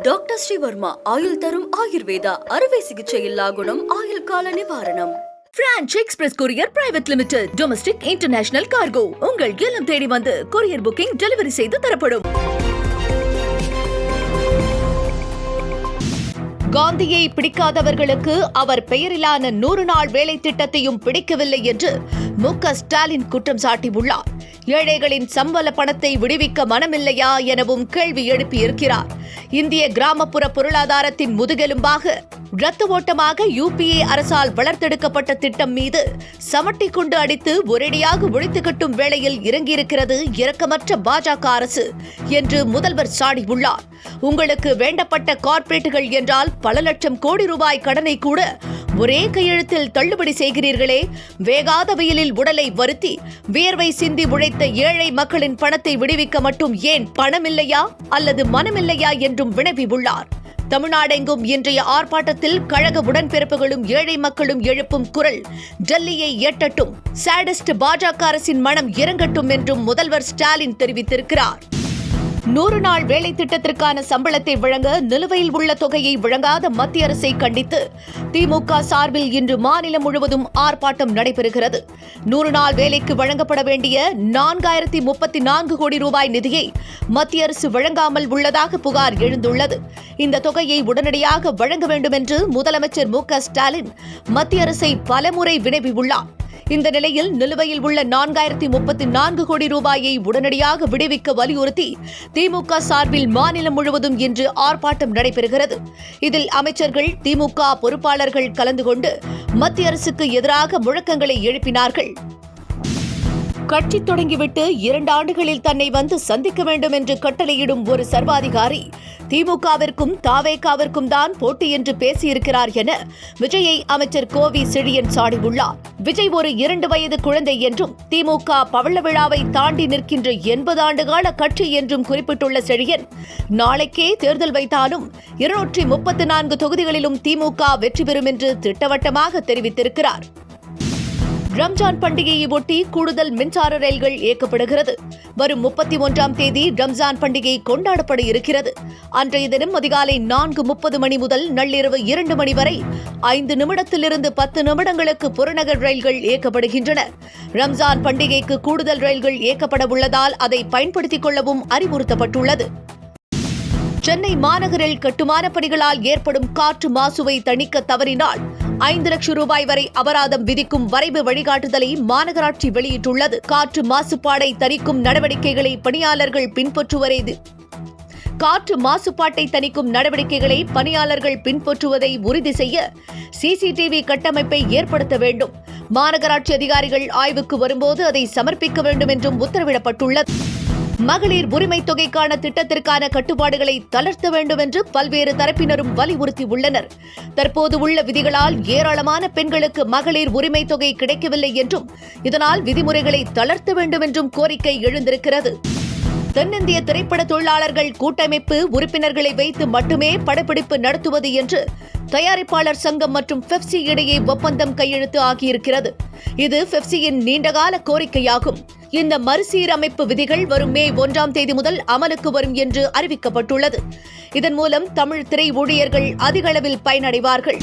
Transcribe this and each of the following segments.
Doctor Sreevarma ஆயுள் தரும் ஆயுர்வேதா அறுவை சிகிச்சையில்லா குணம் ஆயுள் கால நிவாரணம். Branch express courier private limited domestic international cargo உங்கள் இல்லம் தேடி வந்து கொரியர் புக்கிங் டெலிவரி செய்து தரப்படும். காந்தியை பிடிக்காதவர்களுக்கு அவர் பெயரிலான 100 நாள் வேலை திட்டத்தையும் பிடிக்கவில்லை என்று மு.க. ஸ்டாலின் குற்றம் சாட்டியுள்ளார். ஏழைகளின் சம்பள பணத்தை விடுவிக்க மனமில்லையா எனவும் கேள்வி எழுப்பியிருக்கிறார். இந்திய கிராமப்புற பொருளாதாரத்தின் முதுகெலும்பாக இரத்த ஓட்டமாக யுபிஏ அரசால் வளர்த்தெடுக்கப்பட்ட திட்டம் மீது சமட்டி கொண்டு அடித்து ஒரேடியாக ஒழித்து கட்டும் வேளையில் இறங்கியிருக்கிறது இரக்கமற்ற பாஜக அரசு என்று முதல்வர் சாடியுள்ளார். உங்களுக்கு வேண்டப்பட்ட கார்ப்பரேட்டுகள் என்றால் பல லட்சம் கோடி ரூபாய் கடனை கூட ஒரே கையெழுத்தில் தள்ளுபடி செய்கிறீர்களே, வேகாத வெயிலில் உடலை வருத்தி வியர்வை சிந்தி உழைத்த ஏழை மக்களின் பணத்தை விடுவிக்க மட்டும் ஏன் பணமில்லையா அல்லது மனமில்லையா என்றும் வினவியுள்ளார். தமிழ்நாடெங்கும் இன்றைய ஆர்ப்பாட்டத்தில் கழக உடன்பிறப்புகளும் ஏழை மக்களும் எழுப்பும் குரல் டெல்லியை எட்டட்டும், சாடிஸ்ட் பாஜக அரசின் மனம் இறங்கட்டும் என்றும் முதல்வர் ஸ்டாலின் தெரிவித்திருக்கிறார். 100 நாள் வேலை திட்டத்திற்கான சம்பளத்தை வழங்க நிலுவையில் உள்ள தொகையை வழங்காத மத்திய அரசை கண்டித்து திமுக சார்பில் இன்று மாநிலம் முழுவதும் ஆர்ப்பாட்டம் நடைபெறுகிறது. 100 நாள் வேலைக்கு வழங்கப்பட வேண்டிய 4034 கோடி ரூபாய் நிதியை மத்திய அரசு வழங்காமல் உள்ளதாக புகார் எழுந்துள்ளது. இந்த தொகையை உடனடியாக வழங்க வேண்டும் என்று முதலமைச்சர் மு.க. ஸ்டாலின் மத்திய அரசை பலமுறை வினவியுள்ளார். இந்த நிலையில் நிலுவையில் உள்ள 4034 கோடி ரூபாயை உடனடியாக விடுவிக்க வலியுறுத்தி திமுக சார்பில் மாநிலம் முழுவதும் இன்று ஆர்ப்பாட்டம் நடைபெறுகிறது. இதில் அமைச்சர்கள், திமுக பொறுப்பாளர்கள் கலந்து கொண்டு மத்திய அரசுக்கு எதிராக முழக்கங்களை எழுப்பினார்கள். கட்சி தொடங்கிவிட்டு 2 ஆண்டுகளில் தன்னை வந்து சந்திக்க வேண்டும் என்று கட்டளையிடும் ஒரு சர்வாதிகாரி திமுகவிற்கும் தாவேகாவிற்கும் தான் போட்டி என்று பேசியிருக்கிறார் என விஜயை அமைச்சர் கோவி செழியன் சாடியுள்ளார். விஜய் ஒரு 2 வயது குழந்தை என்றும் திமுக பவள விழாவை தாண்டி நிற்கின்ற 80 ஆண்டுகால கட்சி என்றும் குறிப்பிட்டுள்ள செழியன், நாளைக்கே தேர்தல் வைத்தாலும் 234 தொகுதிகளிலும் திமுக வெற்றி பெறும் என்று திட்டவட்டமாக தெரிவித்திருக்கிறார். ரம்ஜான் பண்டிகையை ஒட்டி கூடுதல் மின்சார ரயில்கள் இயக்கப்படுகிறது. வரும் 31ஆம் தேதி ரம்ஜான் பண்டிகை கொண்டாடப்பட இருக்கிறது. அன்றைய தினம் அதிகாலை 4:30 மணி முதல் நள்ளிரவு 2 மணி வரை 5 நிமிடத்திலிருந்து 10 நிமிடங்களுக்கு புறநகர் ரயில்கள் இயக்கப்படுகின்றன. ரம்ஜான் பண்டிகைக்கு கூடுதல் ரயில்கள் இயக்கப்பட உள்ளதால் அதை பயன்படுத்திக் கொள்ளவும் அறிவுறுத்தப்பட்டுள்ளது. சென்னை மாநகரில் கட்டுமான பணிகளால் ஏற்படும் காற்று மாசுவை தணிக்க தவறினால் 5 லட்சம் ரூபாய் வரை அபராதம் விதிக்கும் வரைவு வழிகாட்டுதலை மாநகராட்சி வெளியிட்டுள்ளது. காற்று மாசுபாடை தணிக்கும் நடவடிக்கைகளை பணியாளர்கள் பின்பற்றுவதை பின்பற்றுவதை உறுதி செய்ய சிசிடிவி கட்டமைப்பை ஏற்படுத்த வேண்டும். மாநகராட்சி அதிகாரிகள் ஆய்வுக்கு வரும்போது அதை சமர்ப்பிக்க வேண்டும் என்றும் உத்தரவிடப்பட்டுள்ளது. மகளிர் உரிமை தொகைக்கான திட்டத்திற்கான கட்டுப்பாடுகளை தளர்த்த வேண்டும் என்று பல்வேறு தரப்பினரும் வலியுறுத்தியுள்ளனர். தற்போது உள்ள விதிகளால் ஏராளமான பெண்களுக்கு மகளிர் உரிமை தொகை கிடைக்கவில்லை என்றும் இதனால் விதிமுறைகளை தளர்த்த வேண்டும் என்றும் கோரிக்கை எழுந்திருக்கிறது. தென்னிந்திய திரைப்பட தொழிலாளர்கள் கூட்டமைப்பு உறுப்பினர்களை வைத்து மட்டுமே படப்பிடிப்பு நடத்துவது என்று தயாரிப்பாளர் சங்கம் மற்றும் பெப்சி இடையே ஒப்பந்தம் கையெழுத்து ஆகியிருக்கிறது. இது பெப்சியின் நீண்டகால கோரிக்கையாகும். இந்த மறுசீரமைப்பு விதிகள் வரும் மே 1ஆம் தேதி முதல் அமலுக்கு வரும் என்று அறிவிக்கப்பட்டுள்ளது. இதன் மூலம் தமிழ் திரை ஊழியர்கள் அதிக அளவில் பயனடைவார்கள்.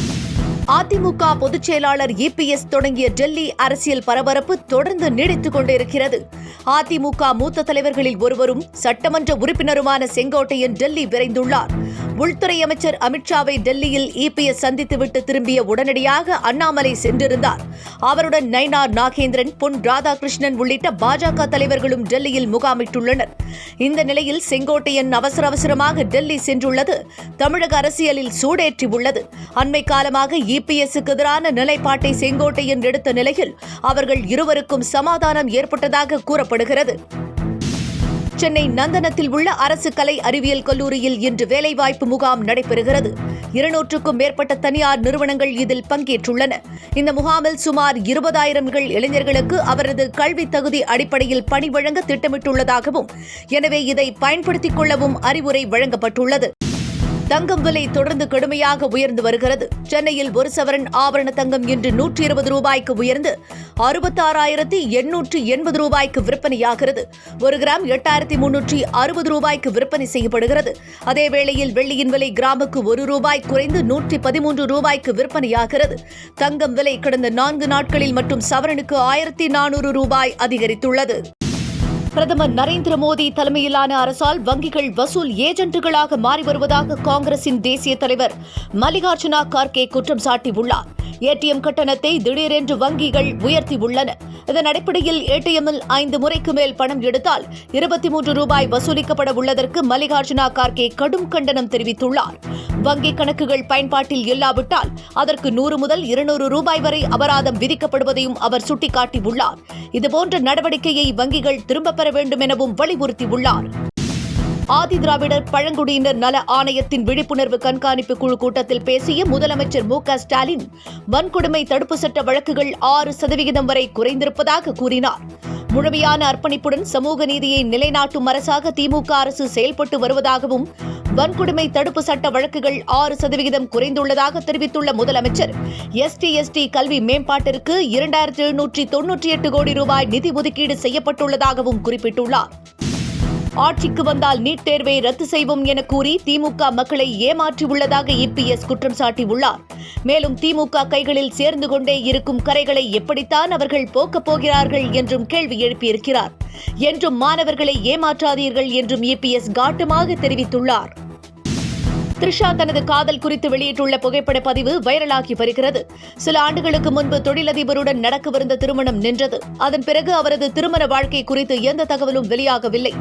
அதிமுக பொதுச் செயலாளர் இபிஎஸ் தொடங்கிய டெல்லி அரசியல் பரபரப்பு தொடர்ந்து நீடித்துக் கொண்டிருக்கிறது. அதிமுக மூத்த தலைவர்களில் ஒருவரும் சட்டமன்ற உறுப்பினருமான செங்கோட்டையன் டெல்லி விரைந்துள்ளார். உள்துறை அமைச்சர் அமித்ஷாவை டெல்லியில் இபிஎஸ் சந்தித்துவிட்டு திரும்பிய உடனடியாக அண்ணாமலை சென்றிருந்தார். அவருடன் நயினார் நாகேந்திரன், பொன் ராதாகிருஷ்ணன் உள்ளிட்ட பாஜக தலைவர்களும் டெல்லியில் முகாமிட்டுள்ளனர். இந்த நிலையில் செங்கோட்டையன் அவசரமாக டெல்லி சென்றுள்ளது தமிழக அரசியலில் சூடேற்றியுள்ளது. அண்மை காலமாக இபிஎஸ்க்கு எதிரான நிலைப்பாட்டை செங்கோட்டையன் எடுத்த நிலையில் அவர்கள் இருவருக்கும் சமாதானம் ஏற்பட்டதாக கூறப்படுகிறது. சென்னை நந்தனத்தில் உள்ள அரசு கலை அறிவியல் கல்லூரியில் இன்று வேலைவாய்ப்பு முகாம் நடைபெறுகிறது. 200க்கும் மேற்பட்ட தனியார் நிறுவனங்கள் இதில் பங்கேற்றுள்ளன. இந்த முகாமில் சுமார் 20,000 இளைஞர்களுக்கு அவரது கல்வி தகுதி அடிப்படையில் பணி வழங்க திட்டமிட்டுள்ளதாகவும், எனவே இதை பயன்படுத்திக் கொள்ளவும் அறிவுரை வழங்கப்பட்டுள்ளது. தங்கம் விலை தொடர்ந்து கடுமையாக உயர்ந்து வருகிறது. சென்னையில் ஒரு சவரன் ஆபரண தங்கம் இன்று 120 ரூபாய்க்கு உயர்ந்து 66,880 ரூபாய்க்கு விற்பனையாகிறது. ஒரு கிராம் 8,360 ரூபாய்க்கு விற்பனை செய்யப்படுகிறது. அதேவேளையில் வெள்ளியின் விலை கிராமுக்கு 1 ரூபாய் குறைந்து 113 ரூபாய்க்கு விற்பனையாகிறது. தங்கம் விலை கடந்த 4 நாட்களில் மட்டும் சவரனுக்கு 1,400 ரூபாய் அதிகரித்துள்ளது. பிரதமர் நரேந்திர மோடி தலைமையிலான அரசால் வங்கிகள் வசூல் ஏஜென்ட்டுகளாக மாறி வருவதாக காங்கிரசின் தேசிய தலைவர் மல்லிகார்ஜுனா கார்கே குற்றம் சாட்டியுள்ளார். ஏடிஎம் கட்டணத்தை திடீரென்று வங்கிகள் உயர்த்தியுள்ளன. இதன் அடிப்படையில் ஏடிஎம்மில் 5 முறைக்கு மேல் பணம் எடுத்தால் 23 ரூபாய் வசூலிக்கப்பட உள்ளதற்கு மல்லிகார்ஜுனா கார்கே கடும் கண்டனம் தெரிவித்துள்ளார். வங்கி கணக்குகள் பயன்பாட்டில் இல்லாவிட்டால் அதற்கு 100 முதல் 200 ரூபாய் வரை அபராதம் விதிக்கப்படுவதையும் அவர் சுட்டிக்காட்டியுள்ளார். இதுபோன்ற நடவடிக்கையை வங்கிகள் திரும்பப் பெற வேண்டும் எனவும் வலியுறுத்தியுள்ளார். ஆதிதிராவிடர் பழங்குடியினர் நல ஆணையத்தின் விழிப்புணர்வு கண்காணிப்பு குழு கூட்டத்தில் பேசிய முதலமைச்சர் மு.க.ஸ்டாலின் வன்கொடுமை தடுப்பு சட்ட வழக்குகள் 6% வரை குறைந்திருப்பதாக கூறினார். முழுமையான அர்ப்பணிப்புடன் சமூக நீதியை நிலைநாட்டும் அரசாக திமுக அரசு செயல்பட்டு வருவதாகவும் வன்கொடுமை தடுப்பு சட்ட வழக்குகள் 6% குறைந்துள்ளதாக தெரிவித்துள்ள முதலமைச்சர் எஸ்டி கல்வி மேம்பாட்டிற்கு 2,798 கோடி ரூபாய் நிதி ஒதுக்கீடு செய்யப்பட்டுள்ளதாகவும் குறிப்பிட்டுள்ளார். ஆட்சிக்கு வந்தால் நீட் தேர்வை ரத்து செய்வோம் என கூறி திமுக மக்களை ஏமாற்றியுள்ளதாக இபிஎஸ் குற்றம் சாட்டியுள்ளார். மேலும் திமுக கைகளில் சேர்ந்து கொண்டே இருக்கும் கரைகளை எப்படித்தான் அவர்கள் போக்கப் போகிறார்கள் என்றும் கேள்வி எழுப்பியிருக்கிறார். என்றும் மாணவர்களை ஏமாற்றாதீர்கள் என்றும் இபிஎஸ் காட்டமாக தெரிவித்துள்ளார். த்ரிஷா தனது காதல் குறித்து வெளியிட்டுள்ள புகைப்பட பதிவு வைரலாகி வருகிறது. சில ஆண்டுகளுக்கு முன்பு தொழிலதிபருடன் நடக்கவிருந்த திருமணம் நின்றது. அதன் பிறகு அவரது திருமண வாழ்க்கை குறித்து எந்த தகவலும் வெளியாகவில்லை.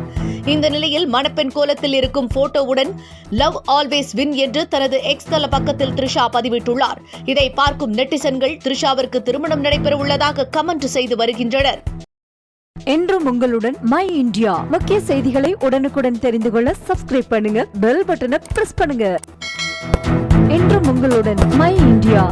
இந்த நிலையில் மணப்பெண் கோலத்தில் இருக்கும் போட்டோவுடன் லவ் ஆல்வேஸ் வின் என்று தனது எக்ஸ் தள பக்கத்தில் த்ரிஷா பதிவிட்டுள்ளார். இதை பார்க்கும் நெட்டிசன்கள் த்ரிஷாவிற்கு திருமணம் நடைபெற உள்ளதாக கமெண்ட் செய்து வருகின்றனர். என்றும் உங்களுடன் மை இந்தியா. முக்கிய செய்திகளை உடனுக்குடன் தெரிந்து கொள்ள சப்ஸ்கிரைப் பண்ணுங்க, பெல் பட்டனை பிரஸ் பண்ணுங்க. என்றும் உங்களுடன் மை இந்தியா.